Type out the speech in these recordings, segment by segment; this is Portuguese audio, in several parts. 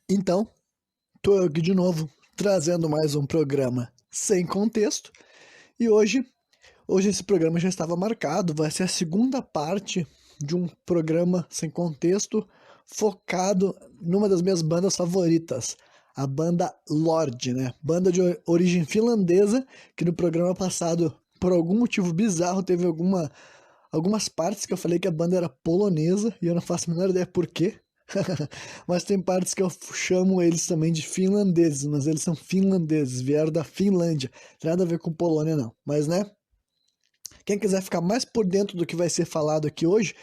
Então, tô aqui de novo trazendo mais um programa sem contexto. E hoje esse programa já estava marcado, vai ser a segunda parte de um programa sem contexto focado numa das minhas bandas favoritas, a banda Lorde, né? Banda de origem finlandesa, que no programa passado, por algum motivo bizarro, teve algumas partes que eu falei que a banda era polonesa e eu não faço a menor ideia por quê. Mas tem partes que eu chamo eles também de finlandeses, mas eles são finlandeses, vieram da Finlândia. Tem nada a ver com Polônia, não. Mas, né? Quem quiser ficar mais por dentro do que vai ser falado aqui hoje,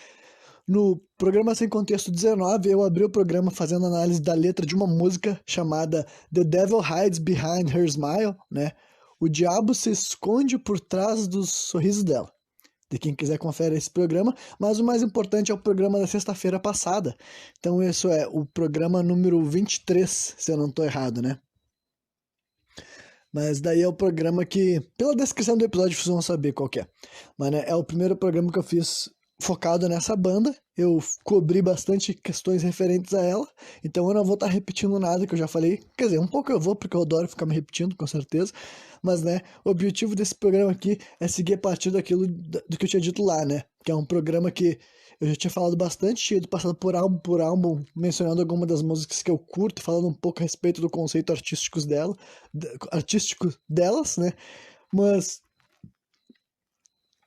no programa Sem Contexto 19, eu abri o programa fazendo análise da letra de uma música chamada The Devil Hides Behind Her Smile, né? O diabo se esconde por trás dos sorrisos dela. De quem quiser confere esse programa, mas o mais importante é o programa da sexta-feira passada. Então isso é o programa número 23, se eu não estou errado, né? Mas daí é o programa que, pela descrição do episódio, vocês vão saber qual que é. Mas né, é o primeiro programa que eu fiz focado nessa banda. Eu cobri bastante questões referentes a ela, então eu não vou estar repetindo nada que eu já falei. Quer dizer, um pouco eu vou, porque eu adoro ficar me repetindo, com certeza. Mas, né, o objetivo desse programa aqui é seguir a partir daquilo do que eu tinha dito lá, né? Que é um programa que eu já tinha falado bastante, tinha ido passado por álbum, mencionando algumas das músicas que eu curto, falando um pouco a respeito do conceito artístico delas, né? Mas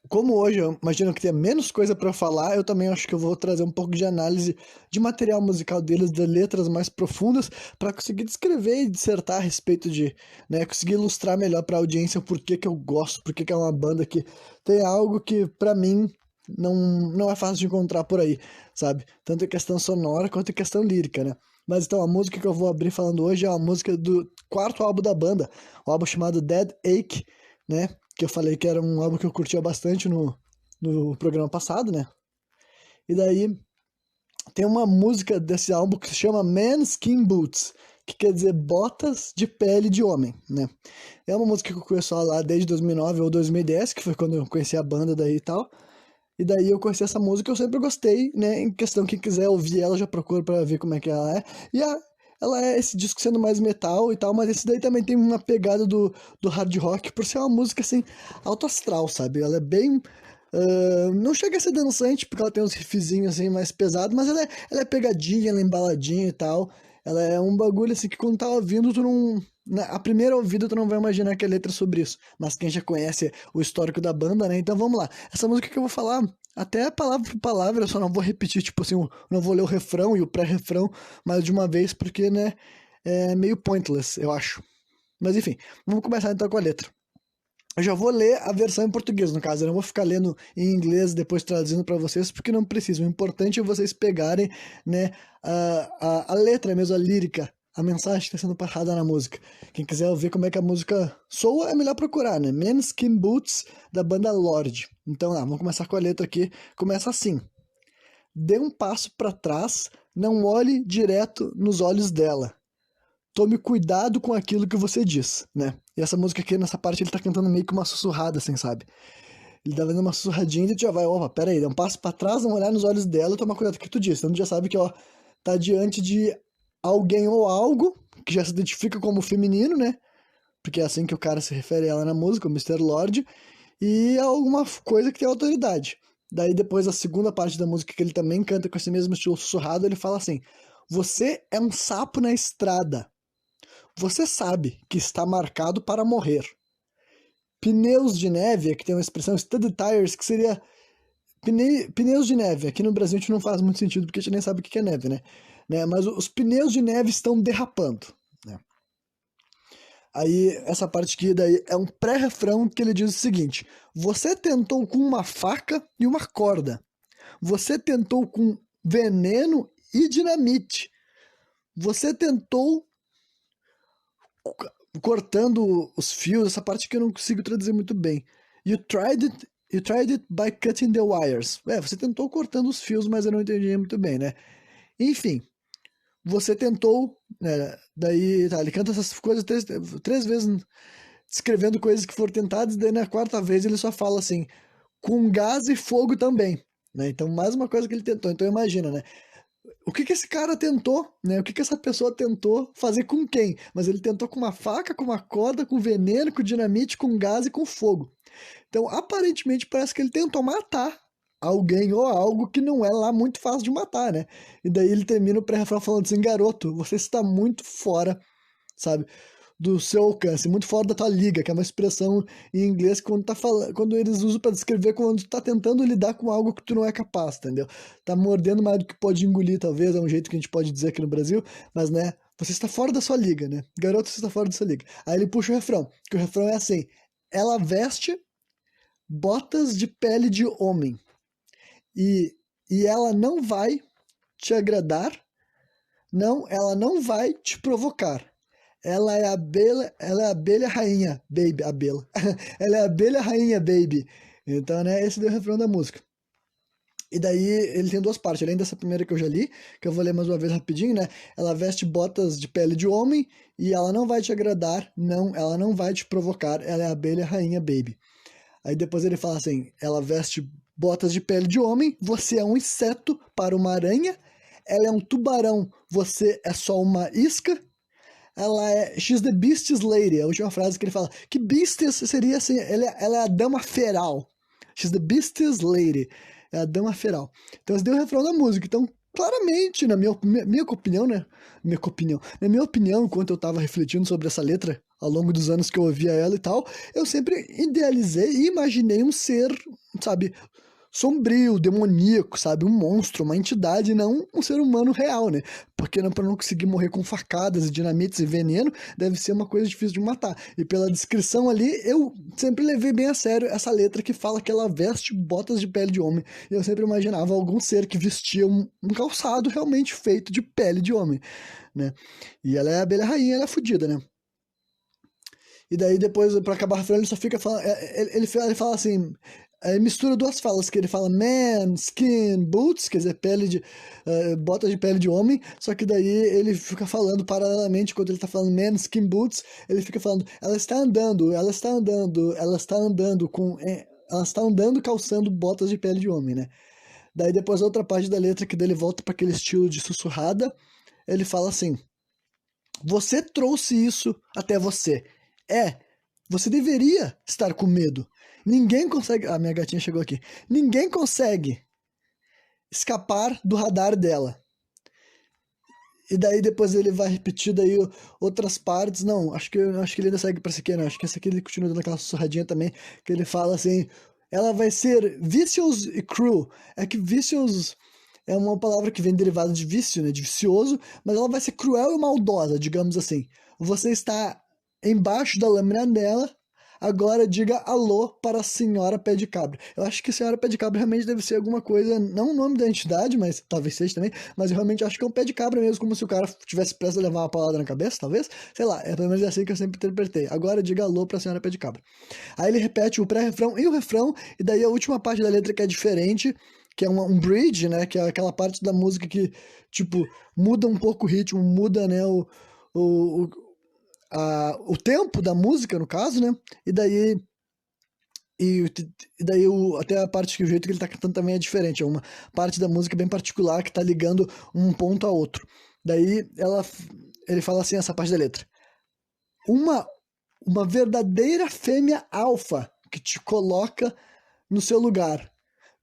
como hoje eu imagino que tem menos coisa para falar, eu também acho que eu vou trazer um pouco de análise de material musical deles, de letras mais profundas, para conseguir descrever e dissertar a respeito de, né, conseguir ilustrar melhor para a audiência o porquê que eu gosto, porque que é uma banda que tem algo que para mim não é fácil de encontrar por aí, sabe? Tanto em questão sonora quanto em questão lírica, né? Mas então a música que eu vou abrir falando hoje é uma música do quarto álbum da banda, um álbum chamado Dead Ache, né? Que eu falei que era um álbum que eu curtia bastante no programa passado, né? E daí tem uma música desse álbum que se chama Man Skin Boots, que quer dizer botas de pele de homem, né? É uma música que eu conheço lá desde 2009 ou 2010, que foi quando eu conheci a banda daí e tal. E daí eu conheci essa música, eu sempre gostei, né? Em questão, quem quiser ouvir ela, já procura pra ver como é que ela é. Ela é esse disco sendo mais metal e tal, mas esse daí também tem uma pegada do hard rock, por ser uma música, assim, alto astral, sabe? Ela é bem... não chega a ser dançante, porque ela tem uns riffzinhos, assim, mais pesados, mas ela é pegadinha, ela é embaladinha e tal. Ela é um bagulho, assim, que quando tá ouvindo, tu não... A primeira ouvida tu não vai imaginar que é letra sobre isso, mas quem já conhece o histórico da banda, né? Então vamos lá. Essa música que eu vou falar, até palavra por palavra, eu só não vou repetir, tipo assim, não vou ler o refrão e o pré-refrão mais de uma vez, porque, né, é meio pointless, eu acho. Mas enfim, vamos começar então com a letra. Eu já vou ler a versão em português, no caso, eu não vou ficar lendo em inglês depois traduzindo para vocês, porque não precisa. O importante é vocês pegarem, né, a letra mesmo, a lírica, a mensagem que está sendo passada na música. Quem quiser ver como é que a música soa, é melhor procurar, né? Men Skin Boots, da banda Lorde. Então, lá, vamos começar com a letra aqui. Começa assim. Dê um passo para trás, não olhe direto nos olhos dela. Tome cuidado com aquilo que você diz, né? E essa música aqui, nessa parte, ele tá cantando meio que uma sussurrada, assim, sabe? Ele tá dando uma sussurradinha e tu já vai, opa, pera aí, dá um passo pra trás, não olhar nos olhos dela e tomar cuidado com o que tu diz. Então tu já sabe que, ó, tá diante de alguém ou algo que já se identifica como feminino, né? Porque é assim que o cara se refere a ela na música, o Mr. Lord, e alguma coisa que tem autoridade. Daí depois a segunda parte da música que ele também canta com esse mesmo estilo sussurrado, ele fala assim: Você é um sapo na estrada. Você sabe que está marcado para morrer. Pneus de neve, aqui tem uma expressão studded tires, que seria pneus de neve. Aqui no Brasil a gente não faz muito sentido porque a gente nem sabe o que é neve, né? Mas os pneus de neve estão derrapando, né? Aí, essa parte aqui daí é um pré-refrão que ele diz o seguinte: Você tentou com uma faca e uma corda. Você tentou com veneno e dinamite. Você tentou cortando os fios, essa parte que eu não consigo traduzir muito bem. You tried it by cutting the wires. Você tentou cortando os fios, mas eu não entendi muito bem, né? Enfim, você tentou, né? Daí, tá, ele canta essas coisas três vezes, descrevendo coisas que foram tentadas, e daí na quarta vez ele só fala assim, com gás e fogo também, né? Então, mais uma coisa que ele tentou. Então, imagina, né? O que que esse cara tentou, né? O que que essa pessoa tentou fazer com quem? Mas ele tentou com uma faca, com uma corda, com veneno, com dinamite, com gás e com fogo. Então, aparentemente, parece que ele tentou matar alguém ou algo que não é lá muito fácil de matar, né? E daí ele termina o pré-refrão falando assim, garoto, você está muito fora, sabe, do seu alcance, muito fora da tua liga, que é uma expressão em inglês quando tá falando, quando eles usam para descrever quando tu tá tentando lidar com algo que tu não é capaz, entendeu? Tá mordendo mais do que pode engolir, talvez, é um jeito que a gente pode dizer aqui no Brasil, mas né, você está fora da sua liga, né? Garoto, você está fora da sua liga. Aí ele puxa o refrão, que o refrão é assim: ela veste botas de pele de homem e, e ela não vai te agradar, não, ela não vai te provocar. Ela é a abelha rainha, baby, abelha. Ela é a abelha rainha, baby. Então, né, esse é o refrão da música. E daí ele tem duas partes, além dessa primeira que eu já li, que eu vou ler mais uma vez rapidinho, né? Ela veste botas de pele de homem e ela não vai te agradar, não, ela não vai te provocar, ela é a abelha rainha, baby. Aí depois ele fala assim: ela veste botas de pele de homem, você é um inseto para uma aranha, ela é um tubarão, você é só uma isca, ela é. She's the Beast's Lady, é a última frase que ele fala. Que Beasties seria assim? Ela é a dama feral. She's the Beast's Lady. É a dama feral. Então, esse deu o refrão da música. Então, claramente, na minha opinião, né? Na minha opinião, enquanto eu tava refletindo sobre essa letra, ao longo dos anos que eu ouvia ela e tal, eu sempre idealizei e imaginei um ser, sabe, sombrio, demoníaco, sabe? Um monstro, uma entidade, não um ser humano real, né? Porque para não conseguir morrer com facadas e dinamites e veneno, deve ser uma coisa difícil de matar. E pela descrição ali, eu sempre levei bem a sério essa letra que fala que ela veste botas de pele de homem. Eu sempre imaginava algum ser que vestia um calçado realmente feito de pele de homem, né? E ela é a abelha rainha, ela é fodida, né? E daí depois, pra acabar a frase, ele só fica falando. Ele fala assim. Aí mistura duas falas, que ele fala man, skin, boots, quer dizer, pele de. Bota de pele de homem, só que daí ele fica falando paralelamente, quando ele tá falando man, skin, boots, ele fica falando, ela está andando, ela está andando, ela está andando com. Ela está andando calçando botas de pele de homem, né? Daí depois a outra parte da letra que dele volta para aquele estilo de sussurrada, ele fala assim: você trouxe isso até você. Você deveria estar com medo. Ninguém consegue. Ah, minha gatinha chegou aqui. Ninguém consegue escapar do radar dela. E daí depois ele vai repetir daí outras partes. Não, acho que ele ainda segue pra essa aqui, não. Acho que essa aqui ele continua dando aquela sussurradinha também. Que ele fala assim: ela vai ser vicious e cruel. É que vicious é uma palavra que vem derivada de vício, né? De vicioso. Mas ela vai ser cruel e maldosa, digamos assim. Você está embaixo da lâmina dela. Agora diga alô para a senhora pé de cabra. Eu acho que a senhora pé de cabra realmente deve ser alguma coisa, não o nome da entidade, mas talvez seja também, mas eu realmente acho que é um pé de cabra mesmo, como se o cara tivesse prestes a levar uma palavra na cabeça, talvez. Sei lá, é pelo menos assim que eu sempre interpretei. Agora diga alô para a senhora pé de cabra. Aí ele repete o pré-refrão e o refrão, e daí a última parte da letra que é diferente, que é um bridge, né, que é aquela parte da música que, tipo, muda um pouco o ritmo, muda, né, o, o tempo da música, no caso, né? E daí. E daí até a parte que o jeito que ele tá cantando também é diferente. É uma parte da música bem particular que tá ligando um ponto a outro. Daí ele fala assim, essa parte da letra. Uma, uma verdadeira fêmea alfa que te coloca no seu lugar.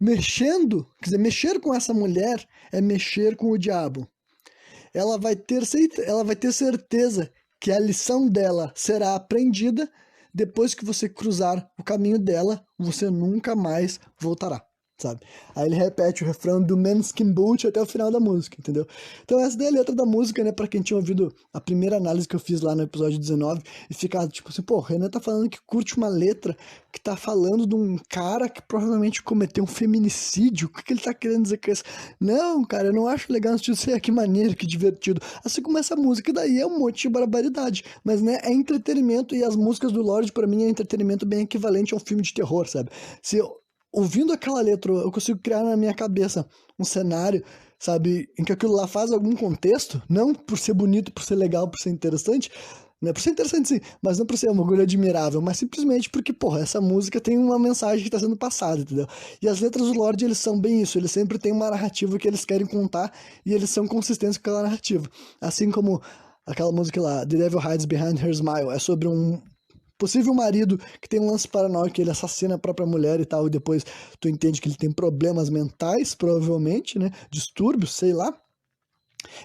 Mexendo, quer dizer, mexer com essa mulher é mexer com o diabo. Ela vai ter certeza que a lição dela será aprendida. Depois que você cruzar o caminho dela, você nunca mais voltará, sabe? Aí ele repete o refrão do Manskin Boot até o final da música, entendeu? Então essa daí é a letra da música, né? Pra quem tinha ouvido a primeira análise que eu fiz lá no episódio 19 e ficado tipo assim, pô, o Renan tá falando que curte uma letra que tá falando de um cara que provavelmente cometeu um feminicídio. O que ele tá querendo dizer com isso? Não, cara, eu não acho legal isso dizer, que maneiro, que divertido. Assim como essa música daí é um monte de barbaridade, mas né, é entretenimento, e as músicas do Lorde pra mim é entretenimento bem equivalente a um filme de terror, sabe? Se ouvindo aquela letra, eu consigo criar na minha cabeça um cenário, sabe, em que aquilo lá faz algum contexto, não por ser bonito, por ser legal, por ser interessante, né? Por ser interessante sim, mas não por ser um orgulho admirável, mas simplesmente porque, porra, essa música tem uma mensagem que tá sendo passada, entendeu? E as letras do Lorde, eles são bem isso, eles sempre têm uma narrativa que eles querem contar e eles são consistentes com aquela narrativa. Assim como aquela música lá, The Devil Hides Behind Her Smile, é sobre um possível marido que tem um lance paranoico, que ele assassina a própria mulher e tal, e depois tu entende que ele tem problemas mentais, provavelmente, né? Distúrbios, sei lá.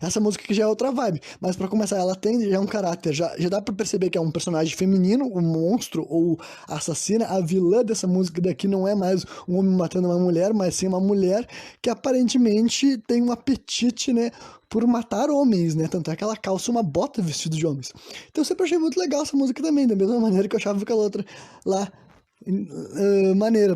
Essa música que já é outra vibe, mas pra começar, ela tem já um caráter, já dá pra perceber que é um personagem feminino, o monstro ou a assassina. A vilã dessa música daqui não é mais um homem matando uma mulher, mas sim uma mulher que aparentemente tem um apetite, né, por matar homens, né, tanto é que ela calça uma bota vestido de homens. Então eu sempre achei muito legal essa música também, da mesma maneira que eu achava aquela outra lá maneira.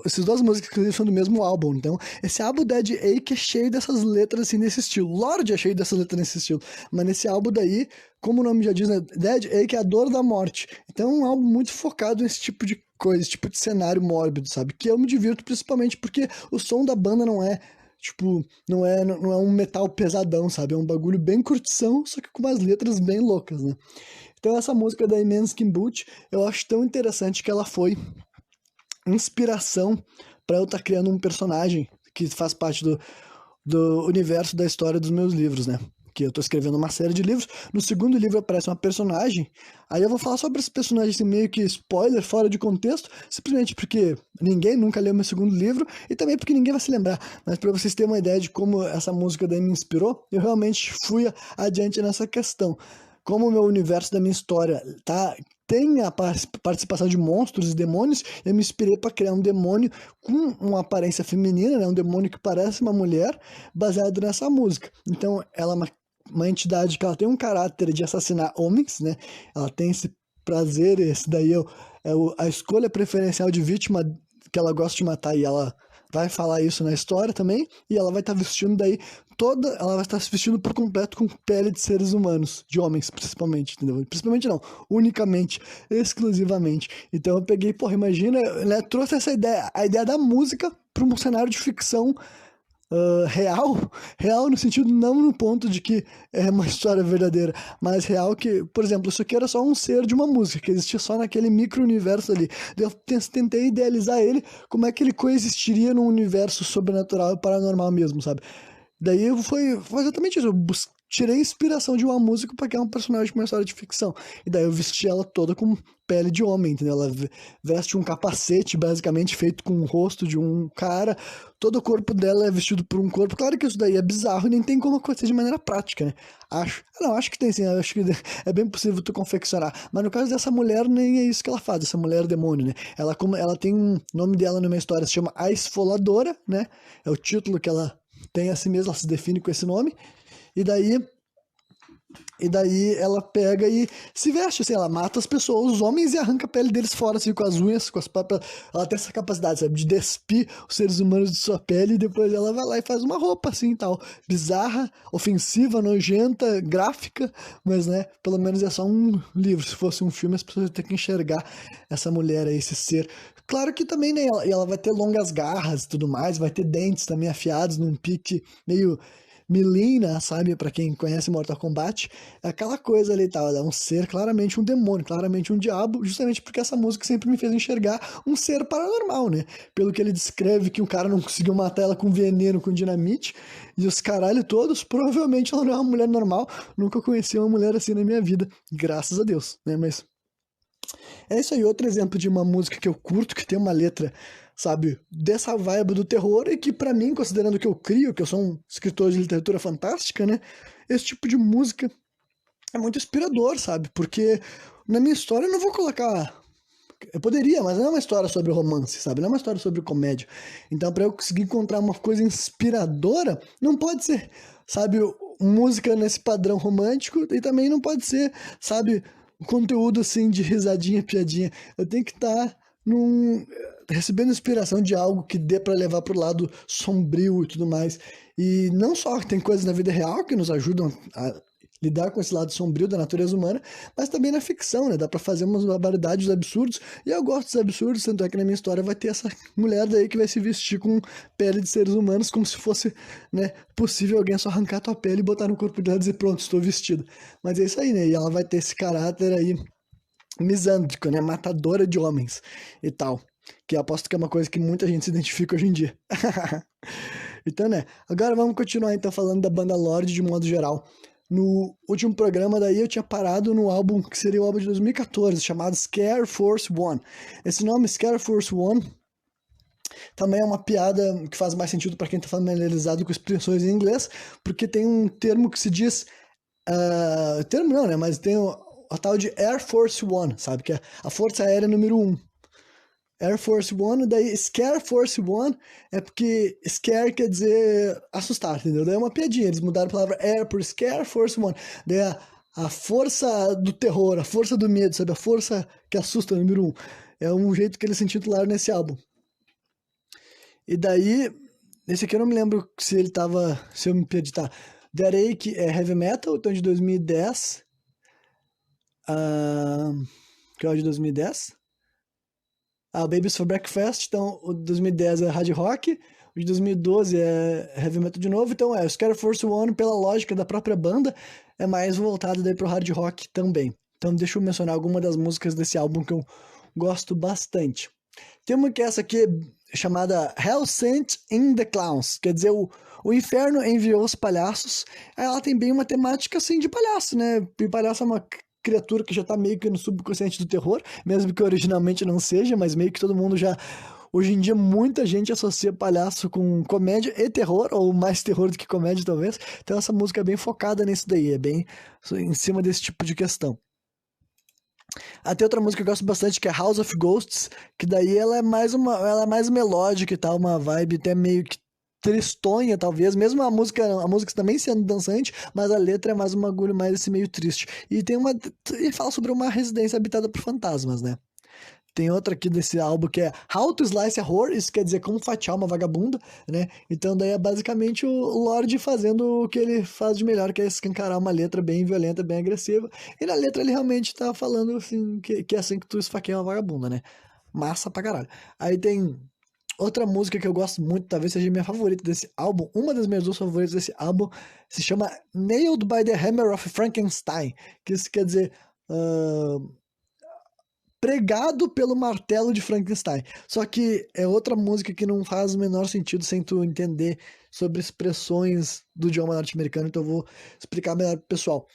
Essas duas músicas que são do mesmo álbum. Então, esse álbum Dead Ache é cheio dessas letras assim nesse estilo. Lorde é cheio dessas letras nesse estilo. Mas nesse álbum daí, como o nome já diz, né, Dead Ache é a dor da morte. Então é um álbum muito focado nesse tipo de coisa, esse tipo de cenário mórbido, sabe? Que eu me divirto principalmente porque o som da banda não é. Tipo, não é um metal pesadão, sabe? É um bagulho bem curtição, só que com umas letras bem loucas, né? Então essa música da Måneskin Boot, eu acho tão interessante que ela foi inspiração para eu estar criando um personagem que faz parte do universo da história dos meus livros, né? Que eu tô escrevendo uma série de livros. No segundo livro aparece uma personagem. Aí eu vou falar sobre esse personagem assim, meio que spoiler, fora de contexto, simplesmente porque ninguém nunca leu meu segundo livro e também porque ninguém vai se lembrar. Mas para vocês terem uma ideia de como essa música daí me inspirou, eu realmente fui adiante nessa questão. Como o meu universo da minha história tem a participação de monstros e demônios, eu me inspirei para criar um demônio com uma aparência feminina, né? Um demônio que parece uma mulher, baseado nessa música. Então, ela é uma entidade que ela tem um caráter de assassinar homens, né? Ela tem esse prazer, esse daí a escolha preferencial de vítima que ela gosta de matar, e ela vai falar isso na história também, e ela vai estar vestindo daí ela vai estar se vestindo por completo com pele de seres humanos, de homens principalmente, entendeu? Principalmente não, unicamente, exclusivamente. Então eu peguei, porra, imagina, né, trouxe essa ideia, a ideia da música para um cenário de ficção real no sentido não no ponto de que é uma história verdadeira, mas real que, por exemplo, isso aqui era só um ser de uma música, que existia só naquele micro-universo ali. Eu tentei idealizar ele, como é que ele coexistiria num universo sobrenatural e paranormal mesmo, sabe? Daí foi exatamente isso, eu tirei inspiração de uma música para criar um personagem com uma história de ficção. E daí eu vesti ela toda com pele de homem, entendeu? Ela veste um capacete, basicamente, feito com o rosto de um cara. Todo o corpo dela é vestido por um corpo. Claro que isso daí é bizarro e nem tem como acontecer de maneira prática, né? Acho que tem sim, acho que é bem possível tu confeccionar. Mas no caso dessa mulher, nem é isso que ela faz, essa mulher demônio, né? Ela tem um nome dela numa história, se chama A Esfoladora, né? É o título que ela tem assim mesmo, ela se define com esse nome. E daí ela pega e se veste, assim, ela mata as pessoas, os homens, e arranca a pele deles fora, assim, com as unhas, com as papas. Ela tem essa capacidade, sabe, de despir os seres humanos de sua pele, e depois ela vai lá e faz uma roupa, assim, e tal. Bizarra, ofensiva, nojenta, gráfica, mas, né, pelo menos é só um livro. Se fosse um filme, as pessoas iam ter que enxergar essa mulher aí, esse ser. Claro que também, né, ela vai ter longas garras e tudo mais, vai ter dentes também afiados num pique meio Milena, sabe? Pra quem conhece Mortal Kombat, é aquela coisa ali e tal. É um ser, claramente um demônio, claramente um diabo, justamente porque essa música sempre me fez enxergar um ser paranormal, né? Pelo que ele descreve que o cara não conseguiu matar ela com veneno, com dinamite, e os caralho todos, provavelmente ela não é uma mulher normal. Nunca conheci uma mulher assim na minha vida, graças a Deus, né? Mas é isso aí, outro exemplo de uma música que eu curto, que tem uma letra, sabe, dessa vibe do terror, e que pra mim, considerando que eu crio, que eu sou um escritor de literatura fantástica, né, esse tipo de música é muito inspirador, sabe, porque na minha história eu não vou colocar... Eu poderia, mas não é uma história sobre romance, sabe? Não é uma história sobre comédia. Então, pra eu conseguir encontrar uma coisa inspiradora, não pode ser, sabe, música nesse padrão romântico, e também não pode ser, sabe, conteúdo assim de risadinha, piadinha. Eu tenho que estar recebendo inspiração de algo que dê pra levar pro lado sombrio e tudo mais. E não só tem coisas na vida real que nos ajudam a lidar com esse lado sombrio da natureza humana, mas também na ficção, né? Dá pra fazer umas barbaridades, absurdos, e eu gosto dos absurdos, tanto é que na minha história vai ter essa mulher daí que vai se vestir com pele de seres humanos, como se fosse, né, possível alguém só arrancar tua pele e botar no corpo dela e dizer, pronto, estou vestido. Mas é isso aí, né? E ela vai ter esse caráter aí misândrico, né? Matadora de homens e tal. Que eu aposto que é uma coisa que muita gente se identifica hoje em dia. Então, né? Agora vamos continuar então falando da banda Lorde de modo geral. No último programa daí eu tinha parado no álbum que seria o álbum de 2014, chamado Scare Force One. Esse nome, Scare Force One, também é uma piada que faz mais sentido para quem está familiarizado com expressões em inglês, porque tem um termo que se diz... termo não, né? Mas tem a tal de Air Force One, sabe? Que é a Força Aérea número 1. Air Force One, daí Scare Force One é porque Scare quer dizer assustar, entendeu? Daí é uma piadinha, eles mudaram a palavra Air por Scare Force One. Daí a força do terror, a força do medo, sabe? A força que assusta, número 1. É um jeito que eles se intitularam nesse álbum. E daí, esse aqui eu não me lembro se ele tava, se eu me perdi, tá? The Rake é Heavy Metal, então é de 2010. Que é o de 2010. O Babies for Breakfast, então o de 2010 é Hard Rock, o de 2012 é Heavy Metal de novo, então o Scare Force One, pela lógica da própria banda, é mais voltado daí pro Hard Rock também. Então deixa eu mencionar alguma das músicas desse álbum que eu gosto bastante. Tem uma que é essa aqui, chamada Hell Sent in the Clowns, quer dizer, o inferno enviou os palhaços. Ela tem bem uma temática assim de palhaço, né? E palhaço é uma criatura que já tá meio que no subconsciente do terror, mesmo que originalmente não seja, mas meio que todo mundo já... Hoje em dia, muita gente associa palhaço com comédia e terror, ou mais terror do que comédia, talvez. Então essa música é bem focada nisso daí, é bem em cima desse tipo de questão. Tem outra música que eu gosto bastante, que é House of Ghosts, que daí ela é mais melódica e tal, uma vibe até meio que tristonha, talvez, mesmo a música também sendo dançante, mas a letra é mais um bagulho mais esse meio triste. E fala sobre uma residência habitada por fantasmas, né? Tem outra aqui desse álbum que é How to Slice a Whore, isso quer dizer como fatiar uma vagabunda, né? Então daí é basicamente o Lorde fazendo o que ele faz de melhor, que é escancarar uma letra bem violenta, bem agressiva. E na letra ele realmente tá falando assim, que é assim que tu esfaqueia uma vagabunda, né? Massa pra caralho. Aí tem outra música que eu gosto muito, talvez seja minha favorita desse álbum, uma das minhas duas favoritas desse álbum, se chama Nailed by the Hammer of Frankenstein, que isso quer dizer... pregado pelo martelo de Frankenstein. Só que é outra música que não faz o menor sentido sem tu entender sobre expressões do idioma norte-americano, então eu vou explicar melhor pro pessoal.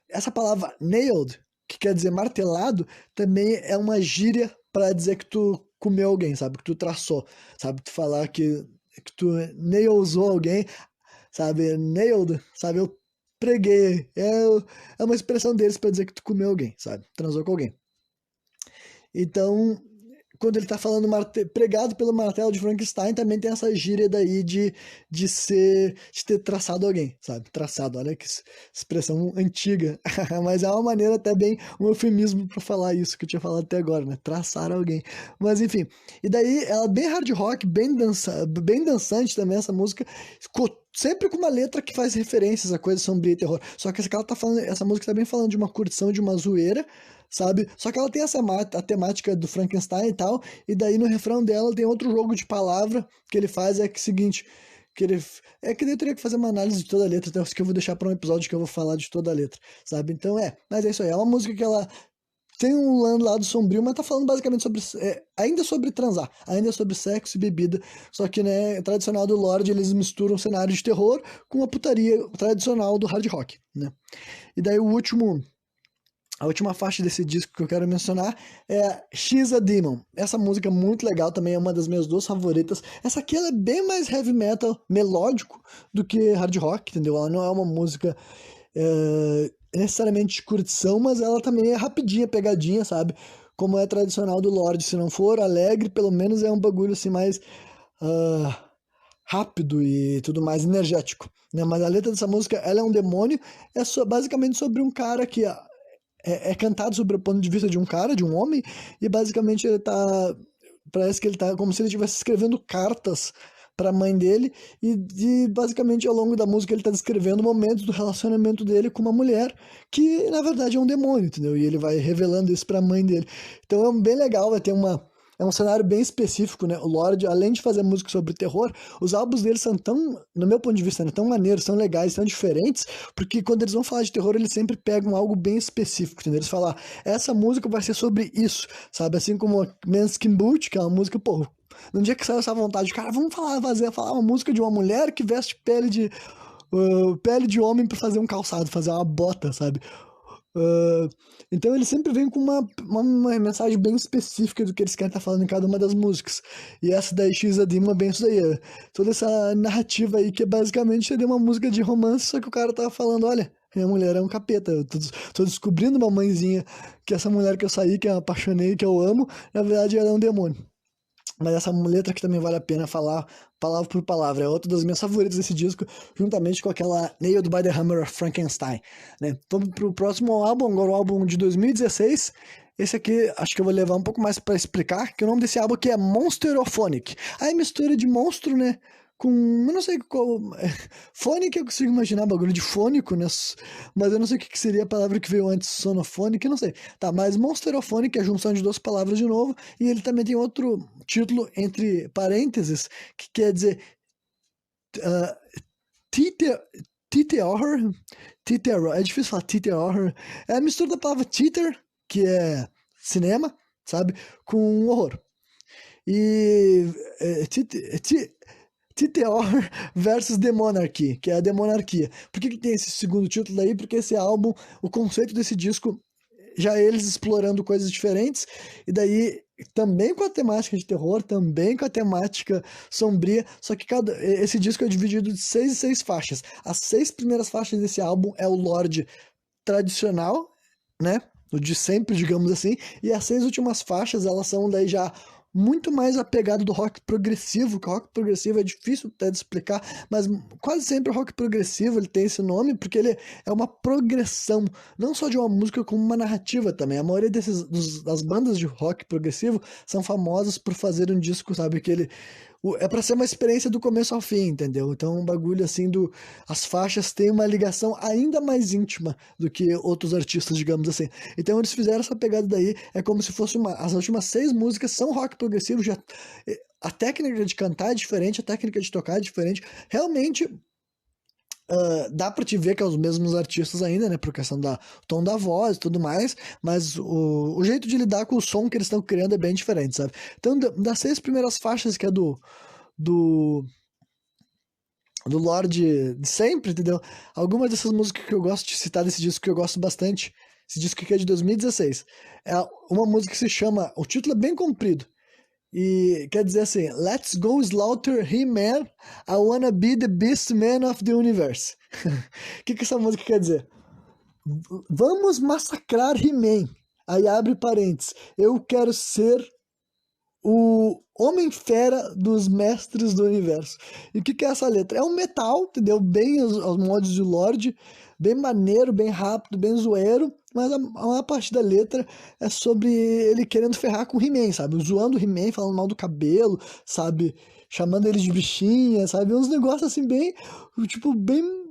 Essa palavra nailed, que quer dizer martelado, também é uma gíria para dizer que tu comeu alguém, sabe? Que tu traçou, sabe? Tu falar que tu nailzou alguém, sabe? Nailed, sabe? Eu preguei. É uma expressão deles para dizer que tu comeu alguém, sabe? Transou com alguém. Então, quando ele tá falando pregado pelo martelo de Frankenstein, também tem essa gíria daí de ter traçado alguém, sabe? Traçado, olha que expressão antiga. Mas é uma maneira até bem, um eufemismo pra falar isso que eu tinha falado até agora, né? Traçar alguém. Mas enfim, e daí ela é bem hard rock, bem dançante também essa música, sempre com uma letra que faz referências a coisa sombria e terror. Só que essa música tá bem falando de uma curtição, de uma zoeira, sabe? Só que ela tem a temática do Frankenstein e tal, e daí no refrão dela tem outro jogo de palavra que ele faz, é que é o seguinte, que daí eu teria que fazer uma análise de toda a letra, então acho que eu vou deixar para um episódio que eu vou falar de toda a letra, sabe? Então mas é isso aí, é uma música que ela tem um lado sombrio, mas tá falando basicamente sobre, ainda sobre transar, ainda sobre sexo e bebida, só que, né, tradicional do Lorde, eles misturam cenário de terror com a putaria tradicional do hard rock, né? E daí a última faixa desse disco que eu quero mencionar é She's a Demon. Essa música é muito legal, também é uma das minhas duas favoritas. Essa aqui ela é bem mais heavy metal, melódico, do que hard rock, entendeu? Ela não é uma música necessariamente de curtição, mas ela também é rapidinha, pegadinha, sabe? Como é tradicional do Lorde. Se não for alegre, pelo menos é um bagulho assim mais rápido e tudo mais energético, né? Mas a letra dessa música, ela é um demônio, basicamente sobre um cara que... É cantado sobre o ponto de vista de um cara, de um homem, e basicamente parece que ele tá como se ele estivesse escrevendo cartas pra mãe dele, e basicamente ao longo da música ele tá descrevendo momentos do relacionamento dele com uma mulher que na verdade é um demônio, entendeu? E ele vai revelando isso pra mãe dele. Então é bem legal, vai ter uma. É um cenário bem específico, né? O Lorde, além de fazer música sobre terror, os álbuns dele são tão, no meu ponto de vista, né, tão maneiros, tão legais, tão diferentes, porque quando eles vão falar de terror, eles sempre pegam algo bem específico, entendeu? Eles falam, essa música vai ser sobre isso, sabe? Assim como Manskin Boot, que é uma música, pô, no dia que saiu essa vontade, cara, vamos falar uma música de uma mulher que veste pele de homem pra fazer um calçado, fazer uma bota, sabe? Uh, então ele sempre vem com uma mensagem bem específica do que eles querem estar falando em cada uma das músicas. E essa da X Adima é bem isso daí. Toda essa narrativa aí que é basicamente seria uma música de romance, só que o cara tava falando, olha, minha mulher é um capeta. Eu tô descobrindo uma mãezinha que essa mulher que eu saí, que eu apaixonei, que eu amo, na verdade ela é um demônio. Mas essa letra que também vale a pena falar palavra por palavra. É outra das minhas favoritas desse disco, juntamente com aquela Nailed by the Hammer of Frankenstein. Né? Vamos pro próximo álbum, agora o álbum de 2016. Esse aqui acho que eu vou levar um pouco mais para explicar, que o nome desse álbum aqui é Monsterophonic. Aí mistura de monstro, né? Com. Eu não sei qual. Fônico eu consigo imaginar bagulho de fônico, né? Mas eu não sei o que seria a palavra que veio antes, sonofônico, eu não sei. Tá, mas Monsterophonic é a junção de duas palavras de novo, e ele também tem outro título entre parênteses, que quer dizer uh, Tite- Titeor, Titeor, é difícil falar Titeor, é a mistura da palavra Titer, que é cinema, sabe, com horror. E Titeor versus The Monarchy, que é a Demonarquia. Por que tem esse segundo título aí? Porque esse álbum, o conceito desse disco, já eles explorando coisas diferentes, e daí também com a temática de terror, também com a temática sombria, só que esse disco é dividido de 6 em 6 faixas. As 6 primeiras faixas desse álbum é o Lorde tradicional, né? O de sempre, digamos assim, e as 6 últimas faixas, elas são daí já muito mais apegado do rock progressivo, que o rock progressivo é difícil até de explicar, mas quase sempre o rock progressivo ele tem esse nome porque ele é uma progressão, não só de uma música, como uma narrativa também. A maioria das bandas de rock progressivo são famosas por fazer um disco, sabe, que ele é pra ser uma experiência do começo ao fim, entendeu? Então, um bagulho assim as faixas têm uma ligação ainda mais íntima do que outros artistas, digamos assim. Então, eles fizeram essa pegada daí, é como se fosse as últimas 6 músicas são rock progressivo, já a técnica de cantar é diferente, a técnica de tocar é diferente. Realmente, dá pra te ver que é os mesmos artistas ainda, né? Por questão do tom da voz e tudo mais, mas o jeito de lidar com o som que eles estão criando é bem diferente, sabe? Então, das 6 primeiras faixas, que é do, do Lorde de sempre, entendeu? Algumas dessas músicas que eu gosto de citar desse disco que eu gosto bastante, esse disco aqui é de 2016, é uma música que se chama, o título é bem comprido, e quer dizer assim, Let's go slaughter He-Man, I wanna be the best man of the universe. O que essa música quer dizer? Vamos massacrar He-Man. Aí abre parênteses. Eu quero ser o Homem-Fera dos Mestres do Universo. E o que é essa letra? É um metal, entendeu? Bem aos modos de Lorde, bem maneiro, bem rápido, bem zoeiro, mas a maior parte da letra é sobre ele querendo ferrar com o He-Man, sabe? Zoando o He-Man, falando mal do cabelo, sabe? Chamando ele de bichinha, sabe? Uns negócios assim bem, tipo, bem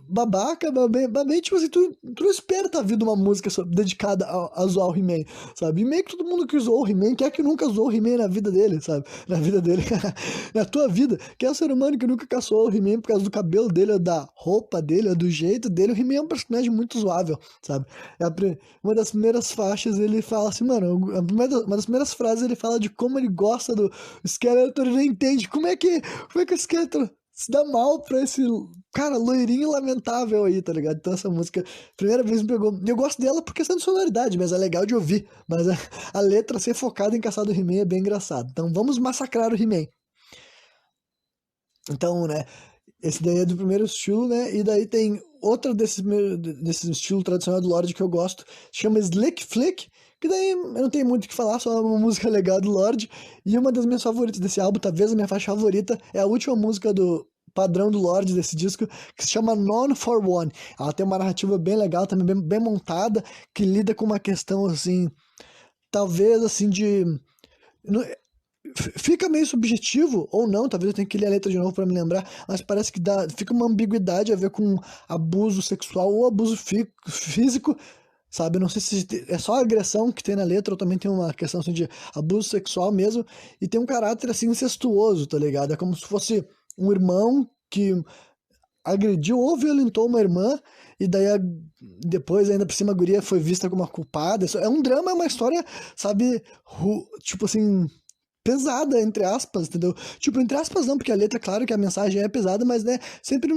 babaca, bem tipo assim, tu não espera tá vindo uma música dedicada a zoar o He-Man, sabe? E meio que todo mundo que zoou o He-Man, quer que nunca zoou o He-Man na vida dele, sabe? Na vida dele, na tua vida, que é o ser humano que nunca caçou o He-Man por causa do cabelo dele, ou da roupa dele, ou do jeito dele. O He-Man é um personagem muito zoável, sabe? Uma das primeiras faixas ele fala assim, mano, uma das primeiras frases ele fala de como ele gosta do Skeletor, ele não entende como é que o Skeletor se dá mal pra esse cara loirinho lamentável aí, tá ligado? Então essa música, primeira vez me pegou. Eu gosto dela por questão de sonoridade, mas é legal de ouvir. Mas a letra ser focada em caçar do He-Man é bem engraçado. Então vamos massacrar o He-Man. Então, né, esse daí é do primeiro estilo, né? E daí tem outra desse estilo tradicional do Lorde que eu gosto, chama Slick Flick, que daí eu não tenho muito o que falar, só uma música legal do Lorde. E uma das minhas favoritas desse álbum, talvez a minha faixa favorita, é a última música do padrão do Lorde desse disco, que se chama None for One. Ela tem uma narrativa bem legal, também bem montada, que lida com uma questão assim, talvez assim de. fica meio subjetivo, ou não, talvez eu tenha que ler a letra de novo pra me lembrar, mas parece que fica uma ambiguidade a ver com abuso sexual ou abuso físico, sabe? Não sei se é só a agressão que tem na letra ou também tem uma questão assim, de abuso sexual mesmo, e tem um caráter assim incestuoso, tá ligado? É como se fosse um irmão que agrediu ou violentou uma irmã, e daí depois, ainda por cima, a guria foi vista como uma culpada. Isso é um drama, é uma história, sabe, tipo assim, pesada, entre aspas, entendeu? Tipo, entre aspas não, porque a letra, claro que a mensagem é pesada, mas, né, sempre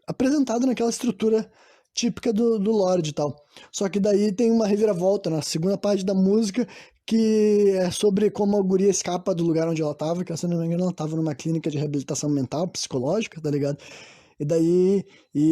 apresentado naquela estrutura típica do Lorde e tal. Só que daí tem uma reviravolta na segunda parte da música, que é sobre como a guria escapa do lugar onde ela tava, que se não me engano ela tava numa clínica de reabilitação mental, psicológica, tá ligado? E daí,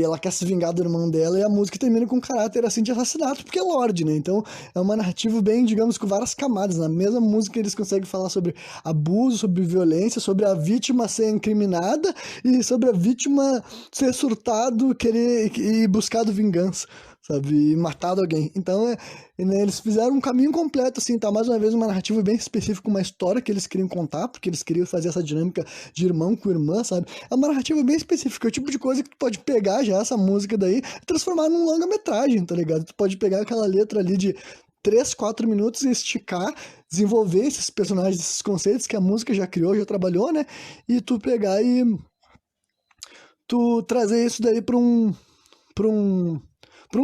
ela quer se vingar do irmão dela, e a música termina com um caráter assim de assassinato, porque é Lorde, né? Então é uma narrativa bem, digamos, com várias camadas. Na mesma música eles conseguem falar sobre abuso, sobre violência, sobre a vítima ser incriminada e sobre a vítima ser surtado, querer e buscado vingança, sabe? E matado alguém. Então, né, eles fizeram um caminho completo, assim, tá? Mais uma vez, uma narrativa bem específica, uma história que eles queriam contar, porque eles queriam fazer essa dinâmica de irmão com irmã, sabe? É uma narrativa bem específica, é o tipo de coisa que tu pode pegar já essa música daí e transformar num longa-metragem, tá ligado? Tu pode pegar aquela letra ali de 3, 4 minutos e esticar, desenvolver esses personagens, esses conceitos que a música já criou, já trabalhou, né? E tu pegar e tu trazer isso daí pra um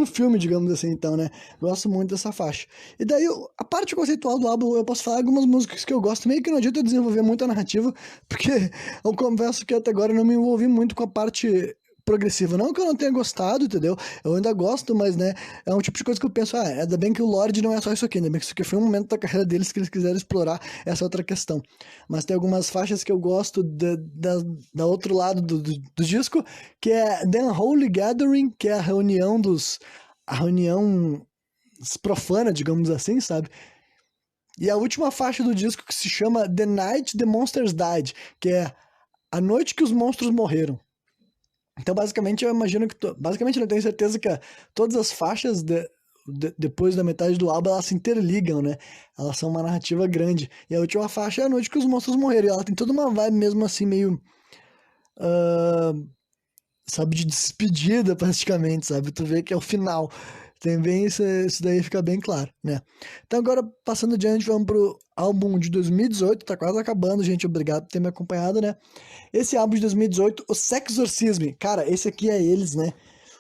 filme, digamos assim, então, né? Gosto muito dessa faixa. E daí, a parte conceitual do álbum, eu posso falar algumas músicas que eu gosto, meio que não adianta eu desenvolver muito a narrativa, porque eu confesso que até agora eu não me envolvi muito com a parte progressiva. Não que eu não tenha gostado, entendeu? Eu ainda gosto, mas, né, é um tipo de coisa que eu penso, ainda bem que o Lorde não é só isso aqui, ainda bem que isso aqui foi um momento da carreira deles que eles quiseram explorar essa outra questão. Mas tem algumas faixas que eu gosto da outro lado do disco, que é The Unholy Gathering, que é a reunião profana, digamos assim, sabe? E a última faixa do disco que se chama The Night the Monsters Died, que é a noite que os monstros morreram. Então, basicamente, eu imagino que... Basicamente, eu tenho certeza que todas as faixas depois da metade do álbum, elas se interligam, né? Elas são uma narrativa grande. E a última faixa é a noite que os monstros morreram. E ela tem toda uma vibe mesmo assim, meio... sabe, de despedida, praticamente, sabe? Tu vê que é o final. Tem bem isso daí fica bem claro, né? Então agora, passando adiante, vamos pro álbum de 2018, tá quase acabando, gente, obrigado por ter me acompanhado, né? Esse álbum de 2018, o Sexorcism, cara, esse aqui é eles, né?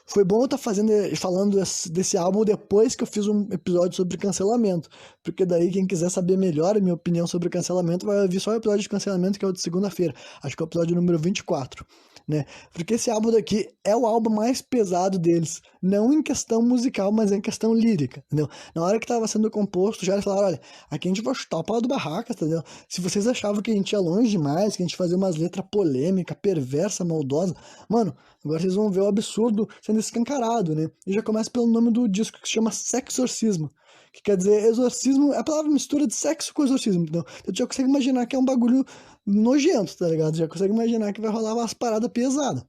Foi bom eu estar falando desse álbum depois que eu fiz um episódio sobre cancelamento, porque daí quem quiser saber melhor a minha opinião sobre cancelamento vai ouvir só o episódio de cancelamento, que é o de segunda-feira, acho que é o episódio número 24. Né? Porque esse álbum daqui é o álbum mais pesado deles, não em questão musical, mas em questão lírica, entendeu? Na hora que estava sendo composto, já eles falaram, olha, aqui a gente vai chutar o pau do barraca, entendeu? Se vocês achavam que a gente ia longe demais, que a gente fazia umas letras polêmicas, perversa, maldosa, mano, agora vocês vão ver o absurdo sendo escancarado, né? E já começa pelo nome do disco, que se chama Sexorcismo, que quer dizer exorcismo, é a palavra mistura de sexo com exorcismo, entendeu? Então tu já consegue imaginar que é um bagulho nojento, tá ligado? Já consegue imaginar que vai rolar umas paradas pesadas,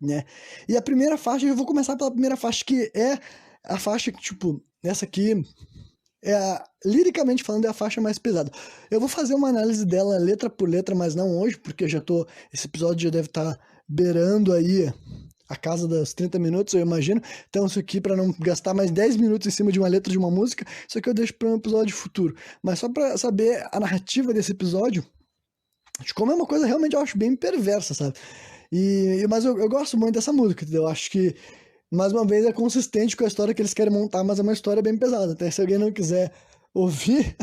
né? E a primeira faixa, eu vou começar pela primeira faixa, que é a faixa que, tipo, essa aqui liricamente falando, é a faixa mais pesada. Eu vou fazer uma análise dela letra por letra, mas não hoje, porque esse episódio já deve estar beirando aí a casa das 30 minutos, eu imagino. Então isso aqui, para não gastar mais 10 minutos em cima de uma letra de uma música, isso aqui eu deixo para um episódio futuro. Mas só para saber a narrativa desse episódio, de como é uma coisa realmente, eu acho bem perversa, sabe? Mas eu gosto muito dessa música, entendeu? Eu acho que, mais uma vez, é consistente com a história que eles querem montar, mas é uma história bem pesada. Até se alguém não quiser ouvir,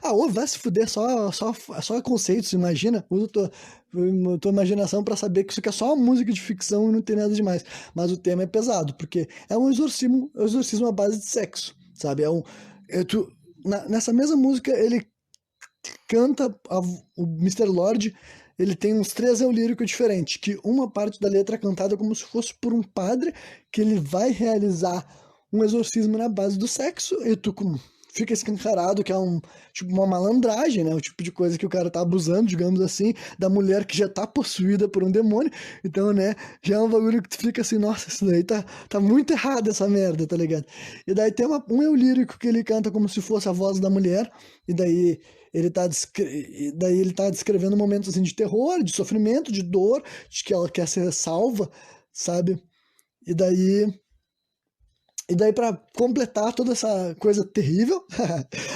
ouve, vai se fuder, só conceitos, imagina, usa tua imaginação pra saber que isso aqui é só uma música de ficção e não tem nada demais. Mas o tema é pesado, porque é um exorcismo à base de sexo, sabe? Nessa mesma música, ele canta o Mr. Lord, ele tem uns 3 eu líricos diferentes, que uma parte da letra é cantada como se fosse por um padre, que ele vai realizar um exorcismo na base do sexo, e tu fica escancarado que é tipo, uma malandragem, né? O tipo de coisa que o cara tá abusando, digamos assim, da mulher que já tá possuída por um demônio. Então, né, já é um bagulho que tu fica assim, nossa, isso daí tá muito errado essa merda, tá ligado? E daí tem um eu lírico que ele canta como se fosse a voz da mulher, e daí ele tá descrevendo momentos assim de terror, de sofrimento, de dor, de que ela quer ser salva, sabe? E daí e daí, pra completar toda essa coisa terrível,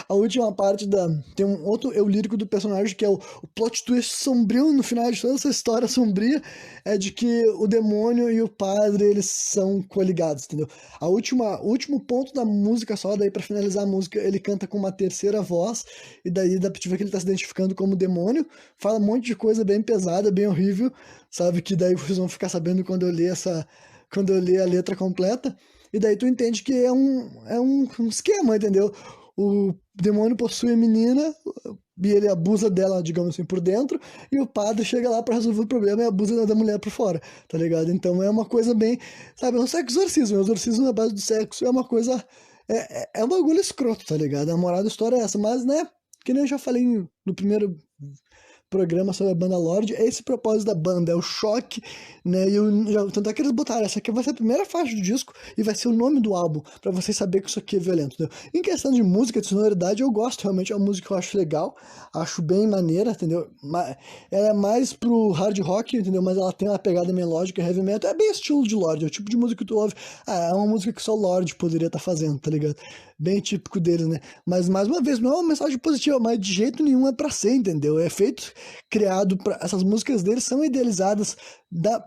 a última parte tem um outro eu lírico do personagem que é o plot twist sombrio no final de toda essa história sombria, é de que o demônio e o padre, eles são coligados, entendeu? O último ponto da música só, daí pra finalizar a música, ele canta com uma terceira voz, e daí dá pra te ver que ele tá se identificando como demônio, fala um monte de coisa bem pesada, bem horrível, sabe? Que daí vocês vão ficar sabendo quando eu ler a letra completa. E daí tu entende que é um esquema, entendeu? O demônio possui a menina e ele abusa dela, digamos assim, por dentro, e o padre chega lá pra resolver o problema e abusa da mulher por fora, tá ligado? Então é uma coisa bem, sabe, é um sexo exorcismo, é um exorcismo na base do sexo, é uma coisa, é um bagulho escroto, tá ligado? A moral da história é essa, mas, né, que nem eu já falei no primeiro programa sobre a banda Lorde, é esse o propósito da banda, é o choque, né? Tanto é que eles botaram, essa aqui vai ser a primeira faixa do disco e vai ser o nome do álbum, pra vocês saberem que isso aqui é violento, entendeu? Em questão de música, de sonoridade, eu gosto, realmente é uma música que eu acho legal, acho bem maneira, entendeu? Ela é mais pro hard rock, entendeu? Mas ela tem uma pegada melódica, heavy metal, é bem estilo de Lorde, é o tipo de música que tu ouve, é uma música que só Lorde poderia estar fazendo, tá ligado? Bem típico deles, né? Mas, mais uma vez, não é uma mensagem positiva, mas de jeito nenhum é pra ser, entendeu? É feito, criado para essas músicas deles são idealizadas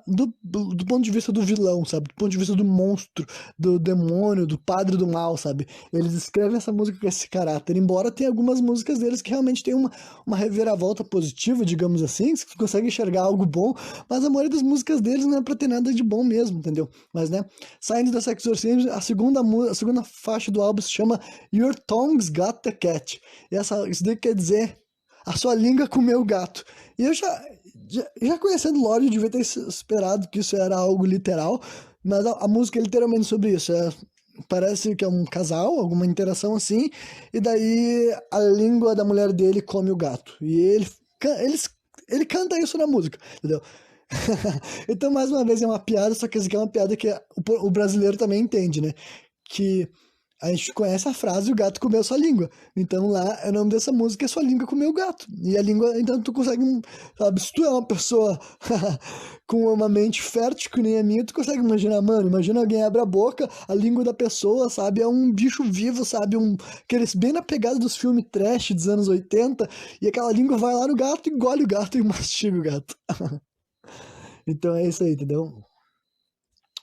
do ponto de vista do vilão, sabe? Do ponto de vista do monstro, do demônio, do padre do mal, sabe? Eles escrevem essa música com esse caráter, embora tenha algumas músicas deles que realmente tem uma reviravolta positiva, digamos assim, que você consegue enxergar algo bom, mas a maioria das músicas deles não é pra ter nada de bom mesmo, entendeu? Mas, né, saindo da Sex Exorcism, a segunda faixa do álbum se chama Your Tongue's Got the Cat. E isso daí quer dizer a sua língua comeu o gato. E eu já conhecendo Lorde, eu devia ter esperado que isso era algo literal, mas a música é literalmente sobre isso. Parece que é um casal, alguma interação assim, e daí a língua da mulher dele come o gato. E ele canta isso na música, entendeu? Então, mais uma vez, é uma piada, só que isso aqui é uma piada que o brasileiro também entende, né? Que a gente conhece a frase o gato comeu sua língua. Então lá, o nome dessa música é Sua Língua Comeu o Gato. E a língua, então tu consegue, sabe, se tu é uma pessoa com uma mente fértil que nem a minha, tu consegue imaginar, mano, imagina alguém abre a boca, a língua da pessoa, sabe, é um bicho vivo, sabe, aqueles bem na pegada dos filmes trash dos anos 80, e aquela língua vai lá no gato, engole o gato e mastiga o gato. Então é isso aí, entendeu?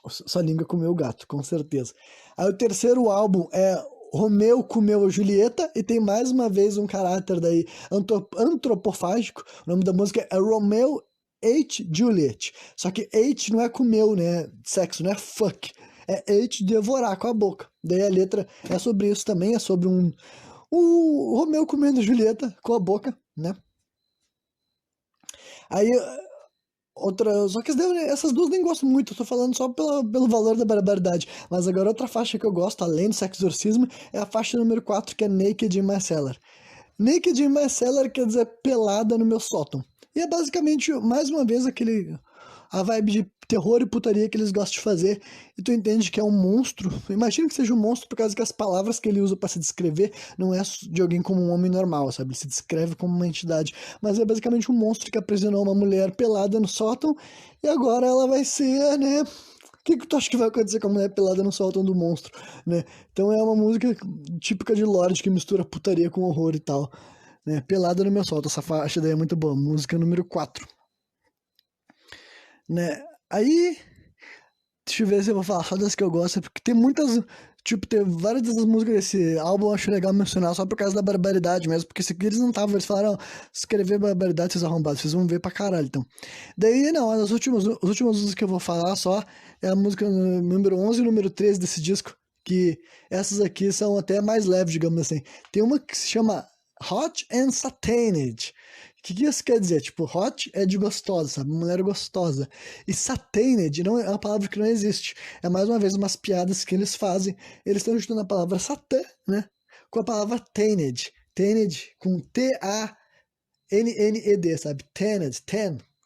Sua língua comeu o gato, com certeza. Aí o terceiro álbum é Romeu comeu a Julieta e tem mais uma vez um caráter daí antropofágico. O nome da música é Romeo ate Juliet. Só que ate não é comeu, né? Sexo, não é fuck. É ate devorar com a boca. Daí a letra é sobre isso também, é sobre o Romeu comendo Julieta com a boca, né? Aí só que essas duas nem gosto muito, eu tô falando só pelo valor da barbaridade. Mas agora outra faixa que eu gosto, além do Sex Exorcismo, é a faixa número 4 que é Naked in My Cellar. Naked in My Cellar quer dizer pelada no meu sótão. E é basicamente, mais uma vez, a vibe de terror e putaria que eles gostam de fazer, e tu entende que é um monstro. Imagina que seja um monstro por causa que as palavras que ele usa para se descrever não é de alguém como um homem normal, sabe? Ele se descreve como uma entidade, mas é basicamente um monstro que aprisionou uma mulher pelada no sótão, e agora ela vai ser, né? O que tu acha que vai acontecer com a mulher pelada no sótão do monstro, né? Então é uma música típica de Lorde que mistura putaria com horror e tal, né? Pelada no meu sótão, essa faixa daí é muito boa, música número 4, né? Aí, deixa eu ver se eu vou falar só das que eu gosto, porque tem muitas, tipo, tem várias dessas músicas desse álbum eu acho legal mencionar só por causa da barbaridade mesmo, porque esse aqui eles não estavam, eles falaram, escrever barbaridade, vocês arrombados, vocês vão ver pra caralho, então. Daí, não, as últimas músicas que eu vou falar só é a música número 11 e número 13 desse disco, que essas aqui são até mais leves, digamos assim. Tem uma que se chama Hot and Satanage. O que isso quer dizer? Tipo, hot é de gostosa, sabe? Mulher gostosa. E sataned não é uma palavra que não existe. É mais uma vez umas piadas que eles fazem. Eles estão juntando a palavra satã, né? com a palavra tainted. Tainted com T-A-N-N-E-D, sabe? Tainted,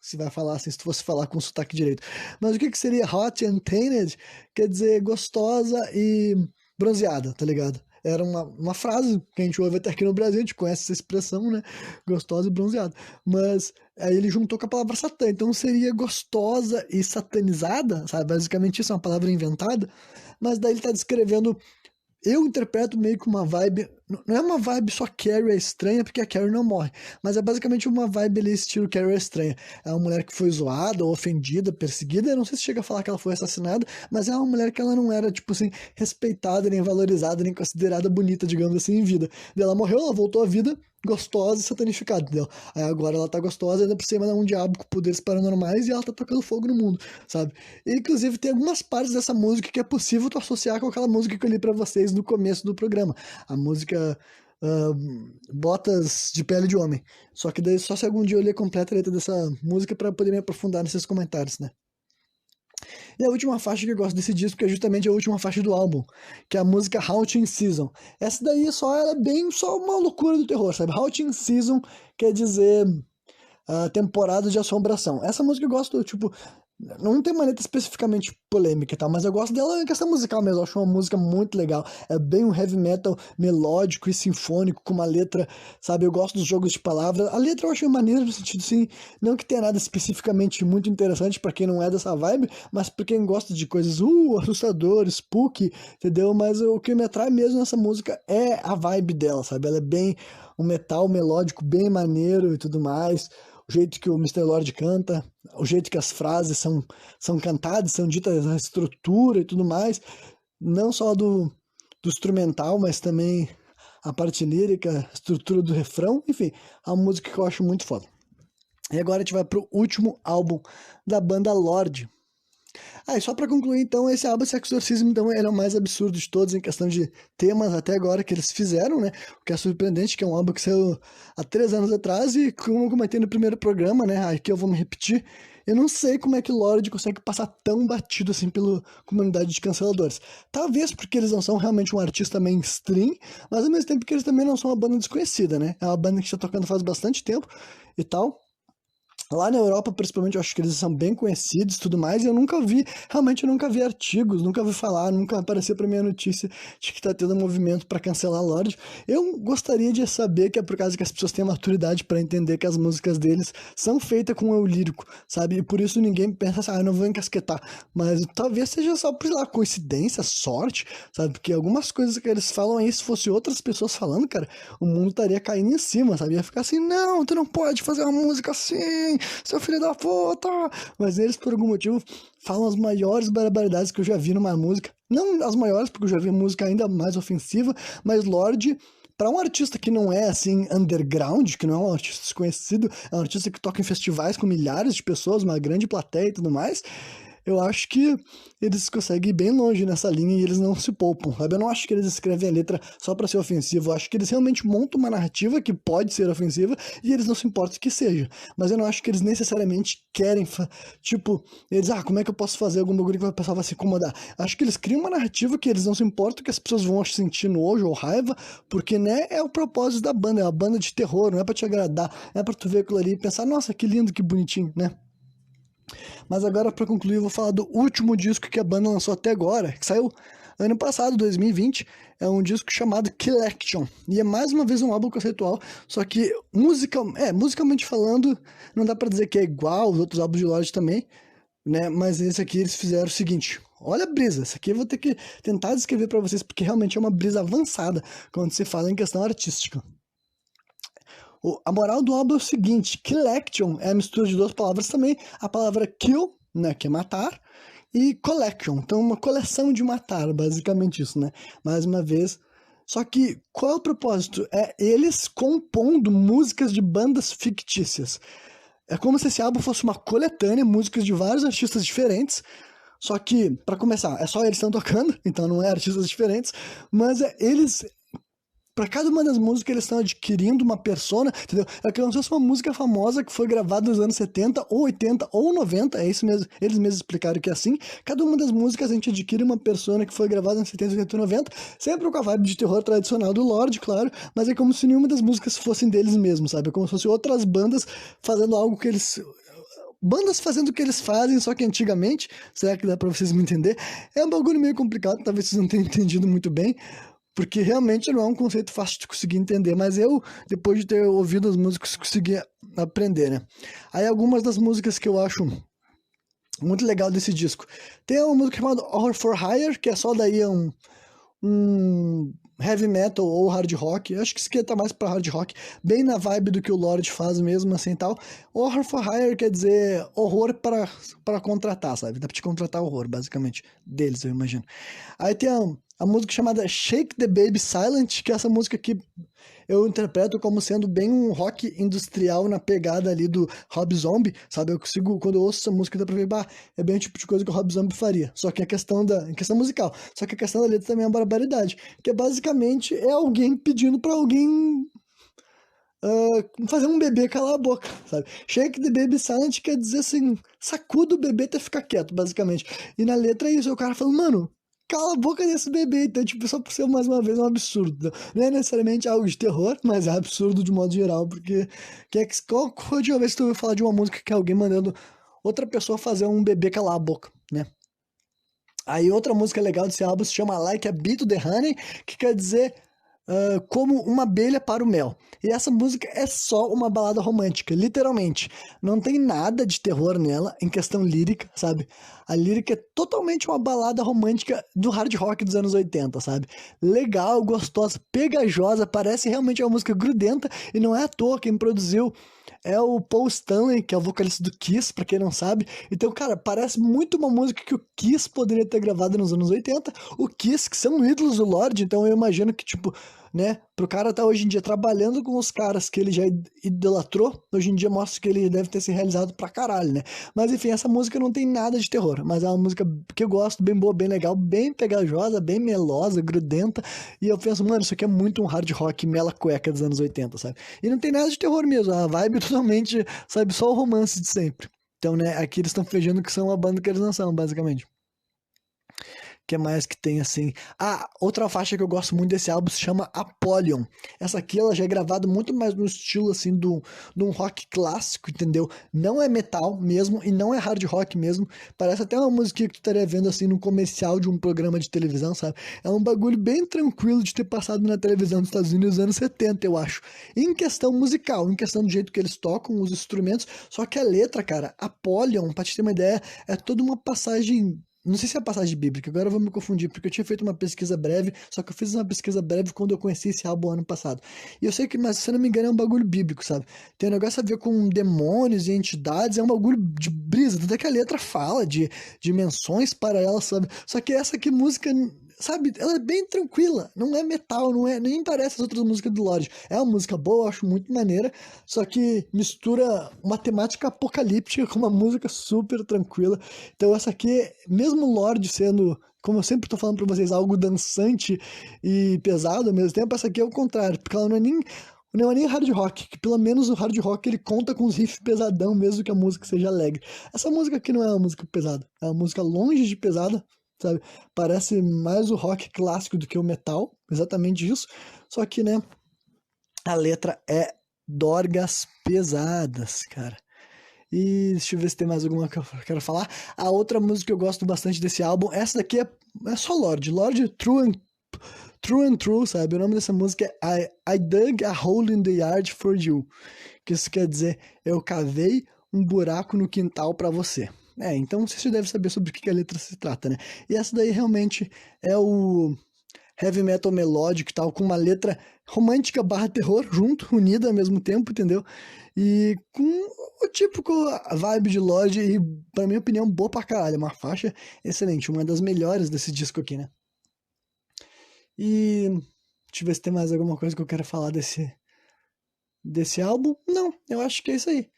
se vai falar assim, se tu fosse falar com o sotaque direito. Mas o que seria hot and tainted? Quer dizer gostosa e bronzeada, tá ligado? Era uma frase que a gente ouve até aqui no Brasil, a gente conhece essa expressão, né? Gostosa e bronzeada. Mas aí ele juntou com a palavra satã, então seria gostosa e satanizada, sabe? Basicamente isso é uma palavra inventada, mas daí ele tá descrevendo. Eu interpreto meio que uma vibe, não é uma vibe só Carrie é estranha, porque a Carrie não morre, mas é basicamente uma vibe ali estilo Carrie é estranha. É uma mulher que foi zoada, ofendida, perseguida, eu não sei se chega a falar que ela foi assassinada, mas é uma mulher que ela não era, tipo assim, respeitada, nem valorizada, nem considerada bonita, digamos assim, em vida. Daí ela morreu, ela voltou à vida, gostosa e satanificada, entendeu? Aí agora ela tá gostosa, ainda por cima é um diabo com poderes paranormais e ela tá tocando fogo no mundo, sabe? E, inclusive tem algumas partes dessa música que é possível tu associar com aquela música que eu li pra vocês no começo do programa. A música Botas de Pele de Homem. Só que daí só se algum dia eu ler completa a letra dessa música pra poder me aprofundar nesses comentários, né? E a última faixa que eu gosto desse disco é justamente a última faixa do álbum, que é a música Haunting Season. Essa daí só ela é bem só uma loucura do terror, sabe? Haunting Season quer dizer temporada de assombração. Essa música eu gosto, tipo, não tem uma letra especificamente polêmica, tá? Mas eu gosto dela em questão musical mesmo. Eu acho uma música muito legal. É bem um heavy metal melódico e sinfônico, com uma letra, sabe? Eu gosto dos jogos de palavras. A letra eu achei maneira no sentido, assim, não que tenha nada especificamente muito interessante pra quem não é dessa vibe, mas pra quem gosta de coisas, assustadoras, spooky, entendeu? Mas o que me atrai mesmo nessa música é a vibe dela, sabe? Ela é bem um metal melódico, bem maneiro e tudo mais. O jeito que o Mr. Lord canta, o jeito que as frases são cantadas, são ditas, a estrutura e tudo mais, não só do instrumental, mas também a parte lírica, a estrutura do refrão, enfim, é uma música que eu acho muito foda. E agora a gente vai pro último álbum da banda Lorde. E só pra concluir, então, esse álbum Sex Exorcism, então, ele é o mais absurdo de todos em questão de temas até agora que eles fizeram, né? O que é surpreendente, que é um álbum que saiu há 3 anos atrás e, como eu comentei no primeiro programa, né? Aqui eu vou me repetir, eu não sei como é que Lorde consegue passar tão batido assim pela comunidade de canceladores. Talvez porque eles não são realmente um artista mainstream, mas ao mesmo tempo que eles também não são uma banda desconhecida, né? É uma banda que está tocando faz bastante tempo e tal. Lá na Europa, principalmente, eu acho que eles são bem conhecidos e tudo mais, e realmente eu nunca vi artigos, nunca vi falar, nunca apareceu pra mim a notícia de que tá tendo um movimento pra cancelar a Lorde. Eu gostaria de saber que é por causa que as pessoas têm maturidade pra entender que as músicas deles são feitas com eu lírico, sabe? E por isso ninguém pensa assim, eu não vou encasquetar. Mas talvez seja só, por lá, coincidência, sorte, sabe? Porque algumas coisas que eles falam aí, se fosse outras pessoas falando, cara, o mundo estaria caindo em cima, sabe? Ia ficar assim, não, tu não pode fazer uma música assim, seu filho da puta! Mas eles, por algum motivo, falam as maiores barbaridades que eu já vi numa música. Não as maiores, porque eu já vi música ainda mais ofensiva, mas Lorde, para um artista que não é, assim, underground, que não é um artista desconhecido, é um artista que toca em festivais com milhares de pessoas, uma grande plateia e tudo mais, eu acho que eles conseguem ir bem longe nessa linha e eles não se poupam, sabe? Eu não acho que eles escrevem a letra só pra ser ofensivo, eu acho que eles realmente montam uma narrativa que pode ser ofensiva e eles não se importam que seja, mas eu não acho que eles necessariamente querem, tipo, eles, como é que eu posso fazer algum bagulho que o pessoal vai se incomodar? Acho que eles criam uma narrativa que eles não se importam que as pessoas vão sentir nojo ou raiva, porque, né, é o propósito da banda, é uma banda de terror, não é pra te agradar, é pra tu ver aquilo ali e pensar, nossa, que lindo, que bonitinho, né? Mas agora, pra concluir, eu vou falar do último disco que a banda lançou até agora, que saiu ano passado, 2020. É um disco chamado Collection. E é mais uma vez um álbum conceitual, só que musicalmente falando, não dá pra dizer que é igual aos outros álbuns de Lorde também, né? Mas esse aqui eles fizeram o seguinte. Olha a brisa, essa aqui eu vou ter que tentar descrever pra vocês, porque realmente é uma brisa avançada quando se fala em questão artística. A moral do álbum é o seguinte, Collection é a mistura de 2 palavras também, a palavra kill, né, que é matar, e collection, então uma coleção de matar, basicamente isso, né, mais uma vez. Só que qual é o propósito? É eles compondo músicas de bandas fictícias. É como se esse álbum fosse uma coletânea, músicas de vários artistas diferentes, só que, pra começar, é só eles estão tocando, então não é artistas diferentes, mas eles Pra cada uma das músicas eles estão adquirindo uma persona, entendeu? É como se fosse uma música famosa que foi gravada nos anos 70, ou 80, ou 90, é isso mesmo, eles mesmos explicaram que é assim. Cada uma das músicas a gente adquire uma persona que foi gravada nos 70, 80 e 90, sempre com a vibe de terror tradicional do Lorde, claro, mas é como se nenhuma das músicas fossem deles mesmos, sabe? É como se fossem outras bandas fazendo algo que eles... Bandas fazendo o que eles fazem, só que antigamente, será que dá pra vocês me entender? É um bagulho meio complicado, talvez vocês não tenham entendido muito bem, porque realmente não é um conceito fácil de conseguir entender, mas eu, depois de ter ouvido as músicas, consegui aprender, né? Aí algumas das músicas que eu acho muito legal desse disco. Tem uma música chamada Horror for Hire, que é só daí um heavy metal ou hard rock. Eu acho que isso aqui tá mais pra hard rock, bem na vibe do que o Lorde faz mesmo, assim, tal. Horror for Hire quer dizer horror para contratar, sabe? Dá pra te contratar horror, basicamente, deles, eu imagino. Aí tem a música chamada Shake the Baby Silent, que é essa música que eu interpreto como sendo bem um rock industrial na pegada ali do Rob Zombie, sabe? Eu consigo, quando eu ouço essa música, dá pra ver, bah, é bem o tipo de coisa que o Rob Zombie faria. Só que a questão em questão musical. Só que a questão da letra também é uma barbaridade. Que é basicamente alguém pedindo pra alguém fazer um bebê calar a boca, sabe? Shake the baby silent quer dizer assim, sacuda o bebê até ficar quieto, basicamente. E na letra é isso, o cara falando, mano, cala a boca desse bebê. Então, tipo, só por ser mais uma vez um absurdo. Não é necessariamente algo de terror, mas é absurdo de modo geral, porque qual foi a última vez que tu ouviu falar de uma música que é alguém mandando outra pessoa fazer um bebê calar a boca, né? Aí outra música legal desse álbum se chama Like a Bee to the Honey, que quer dizer como uma abelha para o mel. E essa música é só uma balada romântica, literalmente. Não tem nada de terror nela, em questão lírica, sabe? A lírica é totalmente uma balada romântica do hard rock dos anos 80, sabe? Legal, gostosa, pegajosa, parece realmente uma música grudenta, e não é à toa quem produziu é o Paul Stanley, que é o vocalista do Kiss, pra quem não sabe. Então, cara, parece muito uma música que o Kiss poderia ter gravado nos anos 80. O Kiss, que são ídolos do Lorde, então eu imagino que, tipo, né, pro cara estar hoje em dia trabalhando com os caras que ele já idolatrou, hoje em dia mostra que ele deve ter se realizado pra caralho, né? Mas enfim, essa música não tem nada de terror, mas é uma música que eu gosto, bem boa, bem legal, bem pegajosa, bem melosa, grudenta, e eu penso, mano, isso aqui é muito um hard rock mela cueca dos anos 80, sabe? E não tem nada de terror mesmo, a vibe é totalmente, sabe, só o romance de sempre. Então, né, aqui eles estão fingindo que são uma banda que eles não são, basicamente. Que mais que tem assim? Ah, outra faixa que eu gosto muito desse álbum se chama Apollyon. Essa aqui ela já é gravada muito mais no estilo assim de um rock clássico, entendeu? Não é metal mesmo e não é hard rock mesmo. Parece até uma música que tu estaria vendo assim no comercial de um programa de televisão, sabe? É um bagulho bem tranquilo de ter passado na televisão dos Estados Unidos nos anos 70, eu acho. Em questão musical, em questão do jeito que eles tocam os instrumentos, só que a letra, cara, Apollyon, pra te ter uma ideia, é toda uma passagem. Não sei se é a passagem bíblica, agora eu vou me confundir, porque eu tinha feito uma pesquisa breve, só que eu fiz uma pesquisa breve quando eu conheci esse álbum ano passado. E eu sei que, mas se eu não me engano, é um bagulho bíblico, sabe? Tem um negócio a ver com demônios e entidades, é um bagulho de brisa, tanto é que a letra fala de dimensões paralelas, sabe? Só que essa aqui música, sabe, ela é bem tranquila, não é metal, não é, nem parece as outras músicas do Lorde. É uma música boa, eu acho muito maneira, só que mistura uma temática apocalíptica com uma música super tranquila. Então essa aqui, mesmo o Lorde sendo, como eu sempre tô falando pra vocês, algo dançante e pesado ao mesmo tempo, essa aqui é o contrário, porque ela não é nem hard rock, que pelo menos o hard rock ele conta com os riffs pesadão, mesmo que a música seja alegre. Essa música aqui não é uma música pesada, é uma música longe de pesada, sabe? Parece mais o rock clássico do que o metal, exatamente isso. Só que, né, a letra é dorgas pesadas, cara. E deixa eu ver se tem mais alguma que eu quero falar. A outra música que eu gosto bastante desse álbum, essa daqui é só Lorde. Lorde True and True, sabe? O nome dessa música é I Dug a Hole in the Yard for You. Que isso quer dizer, eu cavei um buraco no quintal pra você. Então você deve saber sobre o que a letra se trata, né? E essa daí realmente é o heavy metal melódico e tal, com uma letra romântica barra terror junto, unida ao mesmo tempo, entendeu? E com o típico vibe de Lorde e, pra minha opinião, boa pra caralho. Uma faixa excelente, uma das melhores desse disco aqui, né? E deixa eu ver se tem mais alguma coisa que eu quero falar desse álbum. Não, eu acho que é isso aí.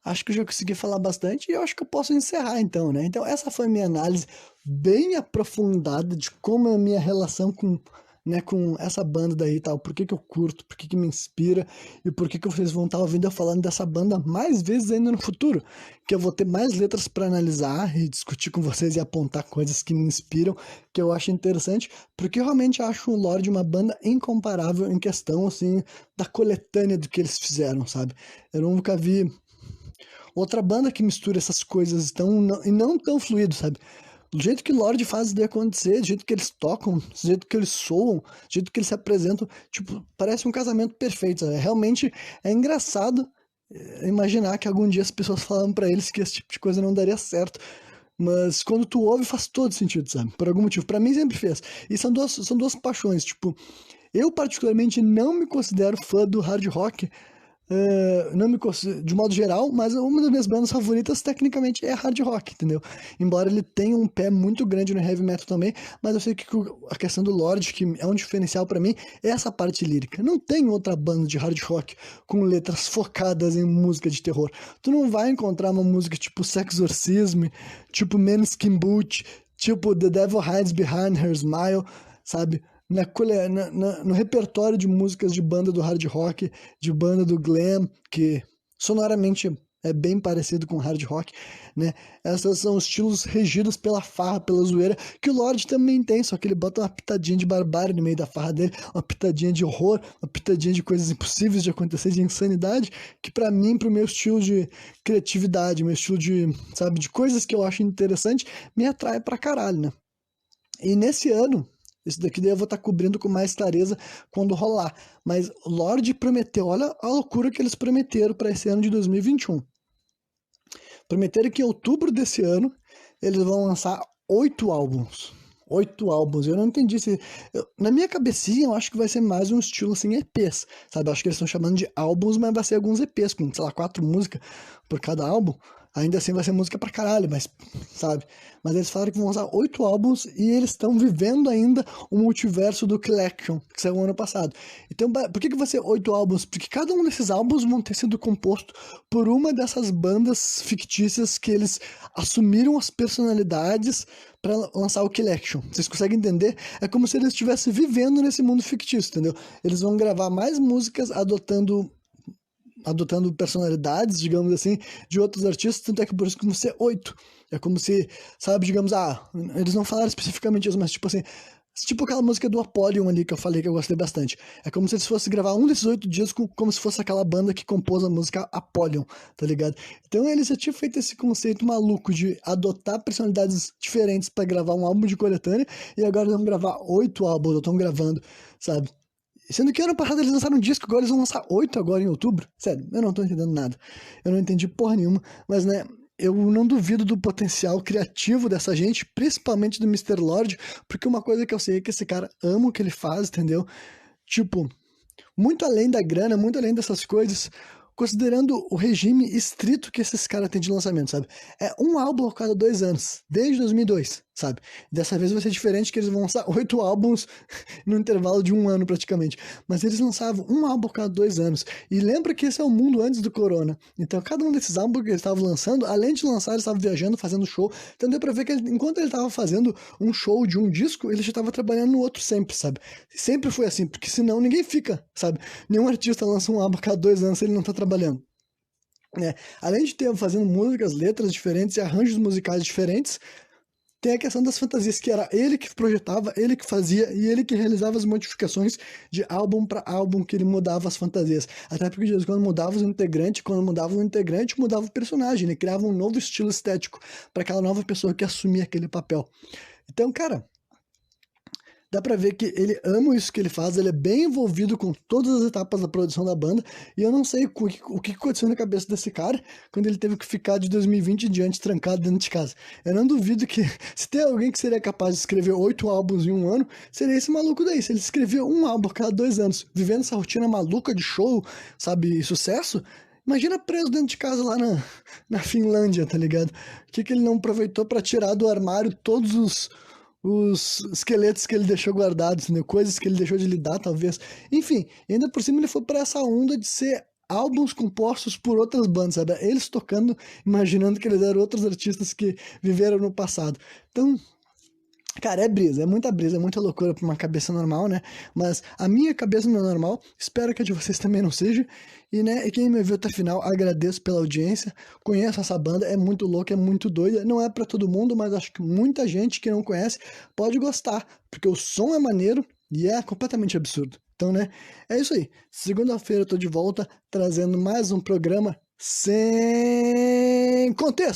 Acho que eu já consegui falar bastante e eu acho que eu posso encerrar então, né? Então essa foi a minha análise bem aprofundada de como é a minha relação com, né, com essa banda daí e tal, por que que eu curto, por que que me inspira e por que que vocês vão estar ouvindo eu falando dessa banda mais vezes ainda no futuro, que eu vou ter mais letras para analisar e discutir com vocês e apontar coisas que me inspiram, que eu acho interessante, porque eu realmente acho o Lorde uma banda incomparável em questão, assim, da coletânea do que eles fizeram, sabe? Eu nunca vi outra banda que mistura essas coisas e não tão fluido, sabe? Do jeito que Lorde faz de acontecer, do jeito que eles tocam, do jeito que eles soam, do jeito que eles se apresentam, tipo, parece um casamento perfeito, sabe? Realmente é engraçado imaginar que algum dia as pessoas falavam pra eles que esse tipo de coisa não daria certo. Mas quando tu ouve, faz todo sentido, sabe? Por algum motivo. Pra mim sempre fez. E são duas paixões, tipo, eu particularmente não me considero fã do hard rock, não me considero, de modo geral, mas uma das minhas bandas favoritas tecnicamente é hard rock, entendeu? Embora ele tenha um pé muito grande no heavy metal também, mas eu sei que a questão do Lorde, que é um diferencial pra mim, é essa parte lírica. Não tem outra banda de hard rock com letras focadas em música de terror. Tu não vai encontrar uma música tipo Sexorcism, tipo Maneskin Boot, tipo The Devil Hides Behind Her Smile, sabe? No repertório de músicas de banda do hard rock, de banda do glam, que sonoramente é bem parecido com hard rock, né? Essas são estilos regidos pela farra, pela zoeira, que o Lorde também tem, só que ele bota uma pitadinha de barbárie no meio da farra dele, uma pitadinha de horror, uma pitadinha de coisas impossíveis de acontecer, de insanidade, que pra mim, pro meu estilo de criatividade, meu estilo de, sabe, de coisas que eu acho interessante, me atrai pra caralho, né? E nesse ano, esse daqui daí eu vou estar cobrindo com mais clareza quando rolar. Mas Lorde prometeu, olha a loucura que eles prometeram para esse ano de 2021. Prometeram que em outubro desse ano eles vão lançar 8 álbuns. 8 álbuns. Eu não entendi se. Na minha cabecinha, eu acho que vai ser mais um estilo assim, EPs. Sabe? Eu acho que eles estão chamando de álbuns, mas vai ser alguns EPs, com, sei lá, 4 músicas por cada álbum. Ainda assim vai ser música pra caralho, mas, sabe? Mas eles falaram que vão lançar 8 álbuns e eles estão vivendo ainda o multiverso do Collection, que saiu ano passado. Então, por que vai ser 8 álbuns? Porque cada um desses álbuns vão ter sido composto por uma dessas bandas fictícias que eles assumiram as personalidades para lançar o Collection. Vocês conseguem entender? É como se eles estivessem vivendo nesse mundo fictício, entendeu? Eles vão gravar mais músicas adotando personalidades, digamos assim, de outros artistas, tanto é que por isso que vão ser 8. É como se, sabe, digamos, eles não falaram especificamente isso, mas tipo assim, tipo aquela música do Apollyon ali que eu falei que eu gostei bastante. É como se eles fossem gravar um desses 8 discos como se fosse aquela banda que compôs a música Apollyon, tá ligado? Então eles já tinham feito esse conceito maluco de adotar personalidades diferentes para gravar um álbum de coletânea e agora eles vão gravar 8 álbuns, ou estão gravando, sabe? Sendo que ano passado eles lançaram um disco, agora eles vão lançar 8 agora em outubro. Sério, eu não tô entendendo nada. Eu não entendi porra nenhuma, mas né, eu não duvido do potencial criativo dessa gente, principalmente do Mr. Lord, porque uma coisa que eu sei é que esse cara ama o que ele faz, entendeu? Tipo, muito além da grana, muito além dessas coisas, considerando o regime estrito que esses caras têm de lançamento, sabe? É um álbum a cada 2 anos, desde 2002, sabe? Dessa vez vai ser diferente, que eles vão lançar 8 álbuns no intervalo de 1 ano praticamente. Mas eles lançavam um álbum a cada 2 anos. E lembra que esse é o mundo antes do corona. Então cada um desses álbuns que eles estavam lançando, além de lançar, eles estavam viajando, fazendo show. Então deu pra ver que enquanto ele estava fazendo um show de um disco, ele já estava trabalhando no outro sempre, sabe? Sempre foi assim, porque senão ninguém fica, sabe? Nenhum artista lança um álbum a cada 2 anos se ele não tá trabalhando. Além de ter fazendo músicas, letras diferentes e arranjos musicais diferentes, tem a questão das fantasias, que era ele que projetava, ele que fazia e ele que realizava as modificações de álbum para álbum, que ele mudava as fantasias. Até porque quando mudava o integrante, mudava o personagem, ele criava um novo estilo estético para aquela nova pessoa que assumia aquele papel. Então, cara, dá pra ver que ele ama isso que ele faz, ele é bem envolvido com todas as etapas da produção da banda, e eu não sei o que aconteceu na cabeça desse cara quando ele teve que ficar de 2020 em diante trancado dentro de casa. Eu não duvido que, se tem alguém que seria capaz de escrever 8 álbuns em 1 ano, seria esse maluco daí. Se ele escrevia um álbum a cada 2 anos, vivendo essa rotina maluca de show, sabe, sucesso, imagina preso dentro de casa lá na Finlândia, tá ligado? O que ele não aproveitou pra tirar do armário todos os esqueletos que ele deixou guardados, né? Coisas que ele deixou de lidar, talvez. Enfim, ainda por cima ele foi para essa onda de ser álbuns compostos por outras bandas, sabe? Eles tocando, imaginando que eles eram outros artistas que viveram no passado. Então, Cara, é muita brisa, é muita loucura pra uma cabeça normal, né? Mas a minha cabeça não é normal, espero que a de vocês também não seja. E, né, e quem me viu até o final, agradeço pela audiência. Conheço essa banda, é muito louca, é muito doida. Não é pra todo mundo, mas acho que muita gente que não conhece pode gostar, porque o som é maneiro e é completamente absurdo. Então, né, é isso aí. Segunda-feira eu tô de volta trazendo mais um programa sem contexto.